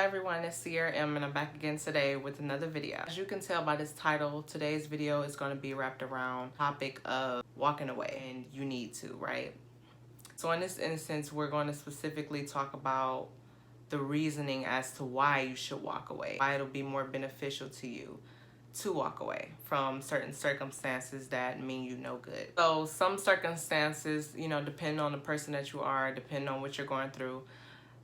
everyone, it's Sierra M and I'm back again today with another video. As you can tell by this title, today's video is going to be wrapped around the topic of walking away, and you need to, right? So in this instance, we're going to specifically talk about the reasoning as to why you should walk away, why it'll be more beneficial to you to walk away from certain circumstances that mean you no good. So some circumstances, depending on the person that you are, depending on what you're going through,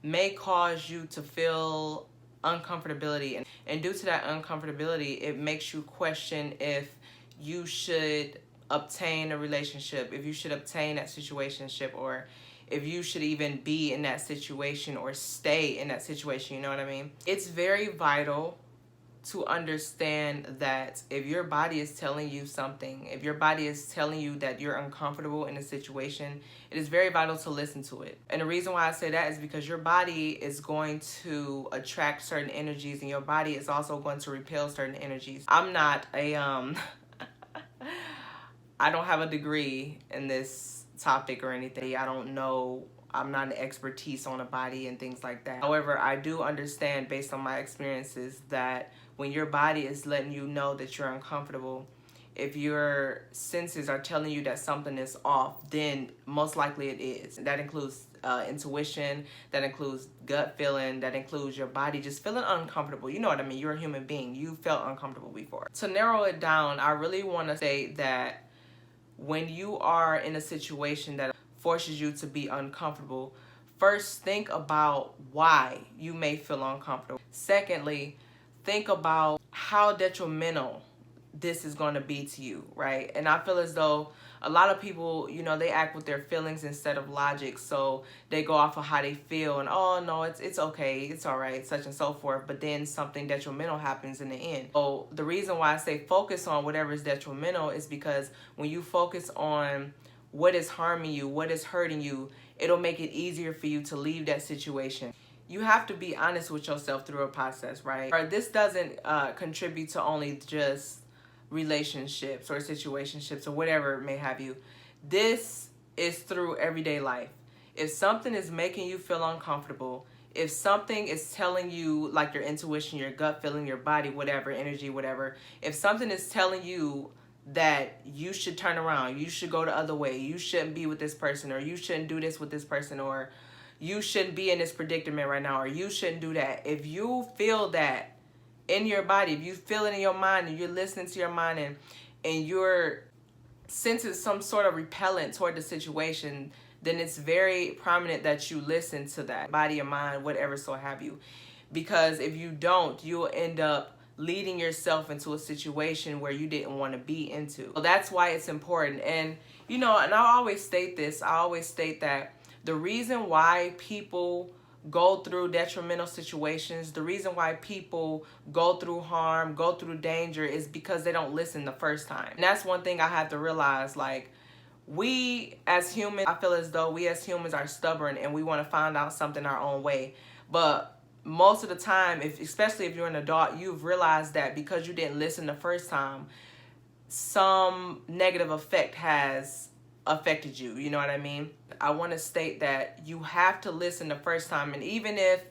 may cause you to feel uncomfortability, and due to that uncomfortability, it makes you question if you should obtain a relationship, if you should obtain that situationship, or if you should even be in that situation or stay in that situation. You know what I mean? It's very vital to understand that if your body is telling you something, if your body is telling you that you're uncomfortable in a situation, it is very vital to listen to it. And the reason why I say that is because your body is going to attract certain energies, and your body is also going to repel certain energies. I'm not a I don't have a degree in this topic or anything. I don't know, I'm not an expertise on the body and things like that. However, I do understand based on my experiences that when your body is letting you know that you're uncomfortable, if your senses are telling you that something is off, then most likely it is. That includes intuition, that includes gut feeling, that includes your body just feeling uncomfortable. You know what I mean? You're a human being. You felt uncomfortable before. To narrow it down, I really want to say that when you are in a situation that forces you to be uncomfortable, first think about why you may feel uncomfortable. Secondly, think about how detrimental this is going to be to you, right? And I feel as though a lot of people, they act with their feelings instead of logic. So they go off of how they feel and, oh no, it's okay, it's all right, such and so forth. But then something detrimental happens in the end. So the reason why I say focus on whatever is detrimental is because when you focus on what is harming you, what is hurting you, it'll make it easier for you to leave that situation. You have to be honest with yourself through a process, right? Or this doesn't contribute to only just relationships or situationships or whatever it may have you. This is through everyday life. If something is making you feel uncomfortable, if something is telling you, like your intuition, your gut feeling, your body, whatever, energy, whatever, if something is telling you that you should turn around, you should go the other way, you shouldn't be with this person, or you shouldn't do this with this person, or you shouldn't be in this predicament right now, or you shouldn't do that. If you feel that in your body, if you feel it in your mind and you're listening to your mind and you're sensing some sort of repellent toward the situation, then it's very prominent that you listen to that body or mind, whatever so have you. Because if you don't, you'll end up leading yourself into a situation where you didn't want to be into. So that's why it's important. And and I always state this, I always state that the reason why people go through detrimental situations, the reason why people go through harm, go through danger, is because they don't listen the first time. And that's one thing I have to realize. Like, we as humans, I feel as though we as humans are stubborn and we want to find out something our own way. But most of the time, especially if you're an adult, you've realized that because you didn't listen the first time, some negative effect has affected you. You know what I mean? I want to state that you have to listen the first time. And even if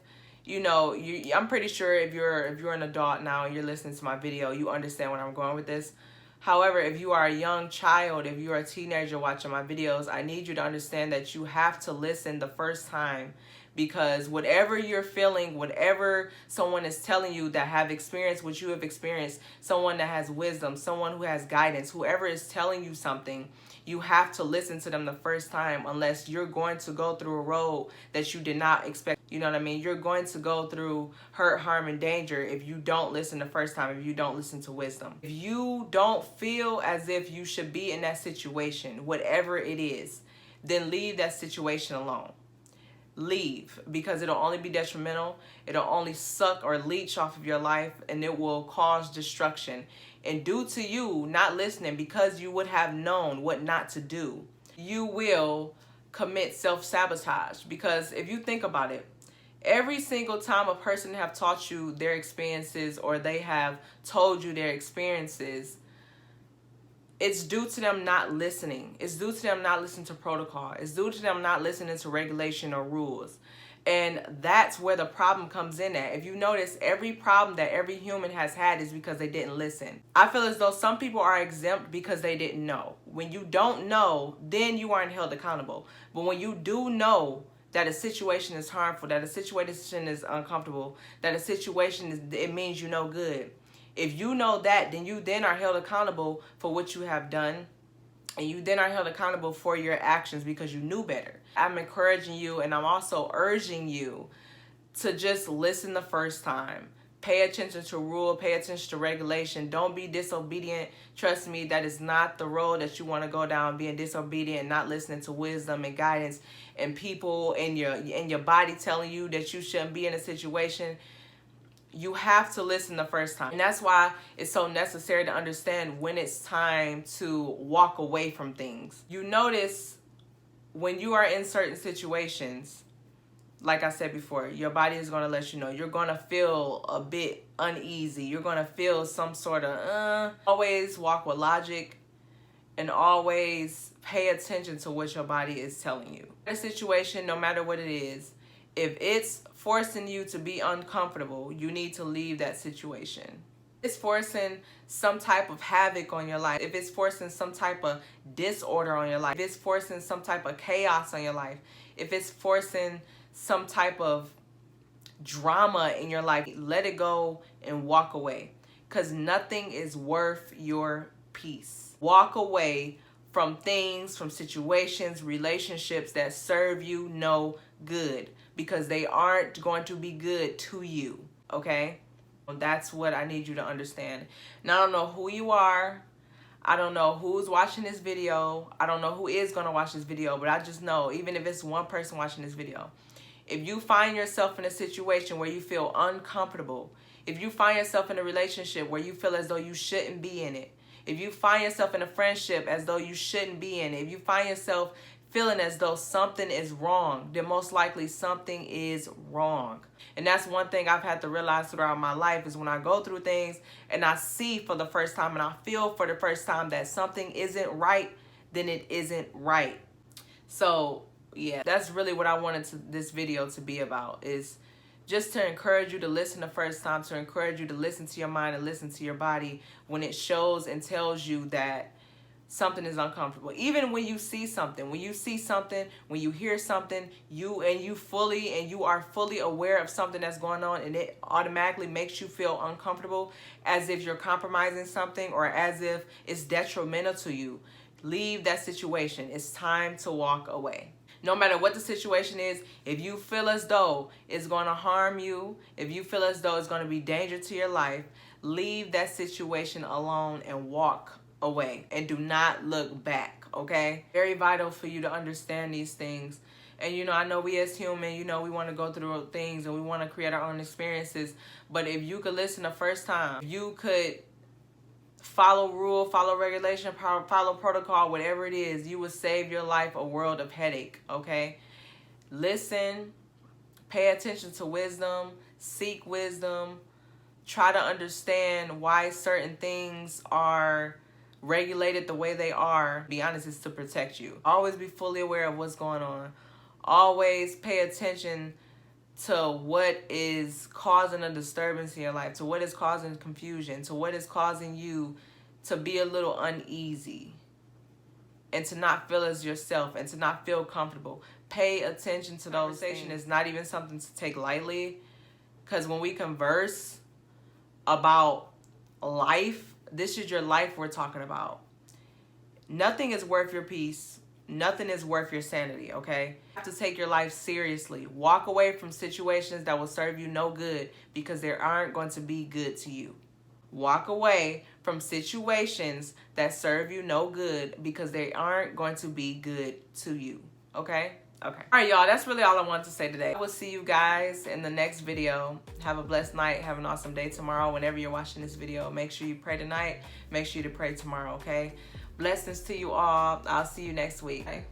I'm pretty sure if you're an adult now and you're listening to my video, you understand where I'm going with this. However, if you are a young child, if you're a teenager watching my videos, I need you to understand that you have to listen the first time, because whatever you're feeling, whatever someone is telling you that have experienced what you have experienced, someone that has wisdom, someone who has guidance, whoever is telling you something, you have to listen to them the first time, unless you're going to go through a road that you did not expect. You know what I mean? You're going to go through hurt, harm, and danger if you don't listen the first time, if you don't listen to wisdom. If you don't feel as if you should be in that situation, whatever it is, then leave that situation alone. Leave, because it'll only be detrimental. It'll only suck or leech off of your life, and it will cause destruction. And due to you not listening, because you would have known what not to do, you will commit self-sabotage. Because if you think about it, every single time a person have taught you their experiences, or they have told you their experiences, it's due to them not listening. It's due to them not listening to protocol. It's due to them not listening to regulation or rules. And that's where the problem comes in at. If you notice, every problem that every human has had is because they didn't listen. I feel as though some people are exempt because they didn't know. When you don't know, then you aren't held accountable. But when you do know that a situation is harmful, that a situation is uncomfortable, that a situation is, it means you know good. If you know that, then you then are held accountable for what you have done. And you then are held accountable for your actions because you knew better. I'm encouraging you, and I'm also urging you to just listen the first time. Pay attention to rule, pay attention to regulation. Don't be disobedient. Trust me, that is not the road that you want to go down, being disobedient and not listening to wisdom and guidance and people in your body telling you that you shouldn't be in a situation. You have to listen the first time. And that's why it's so necessary to understand when it's time to walk away from things. You notice when you are in certain situations, like I said before, your body is going to let you know. You're going to feel a bit uneasy. You're going to feel some sort of, Always walk with logic and always pay attention to what your body is telling you. A situation, no matter what it is, if it's forcing you to be uncomfortable, you need to leave that situation. If it's forcing some type of havoc on your life, if it's forcing some type of disorder on your life, if it's forcing some type of chaos on your life, if it's forcing some type of drama in your life, let it go and walk away, because nothing is worth your peace. Walk away from things, from situations, relationships that serve you no good, because they aren't going to be good to you, okay? That's what I need you to understand. Now, I don't know who you are. I don't know who's watching this video. I don't know who is going to watch this video, but I just know, even if it's one person watching this video, if you find yourself in a situation where you feel uncomfortable, if you find yourself in a relationship where you feel as though you shouldn't be in it, if you find yourself in a friendship as though you shouldn't be in it, if you find yourself feeling as though something is wrong, then most likely something is wrong. And that's one thing I've had to realize throughout my life, is when I go through things and I see for the first time and I feel for the first time that something isn't right, then it isn't right. So yeah, that's really what I wanted this video to be about, is just to encourage you to listen the first time, to encourage you to listen to your mind and listen to your body when it shows and tells you that something is uncomfortable. Even when you see something, when you hear something, you are fully aware of something that's going on, and it automatically makes you feel uncomfortable, as if you're compromising something or as if it's detrimental to you. Leave that situation. It's time to walk away. No matter what the situation is, if you feel as though it's going to harm you, if you feel as though it's going to be danger to your life, leave that situation alone and walk away, and do not look back, okay? Very vital for you to understand these things. And I know we as human, we want to go through things and we want to create our own experiences, but if you could listen the first time, if you could follow rule, follow regulation, follow protocol, whatever it is, you will save your life a world of headache, okay? Listen, pay attention to wisdom, seek wisdom, try to understand why certain things are regulated the way they are. Be honest, it's to protect you. Always be fully aware of what's going on. Always pay attention to what is causing a disturbance in your life, to what is causing confusion, to what is causing you to be a little uneasy and to not feel as yourself and to not feel comfortable. Pay attention to those things. Conversation is not even something to take lightly, because when we converse about life, this is your life we're talking about. Nothing is worth your peace. Nothing is worth your sanity, okay? You have to take your life seriously. Walk away from situations that will serve you no good, because they aren't going to be good to you. Walk away from situations that serve you no good, because they aren't going to be good to you, okay? Okay. All right, y'all, that's really all I wanted to say today. I will see you guys in the next video. Have a blessed night. Have an awesome day tomorrow. Whenever you're watching this video, make sure you pray tonight. Make sure you pray tomorrow, okay? Blessings to you all. I'll see you next week. Okay?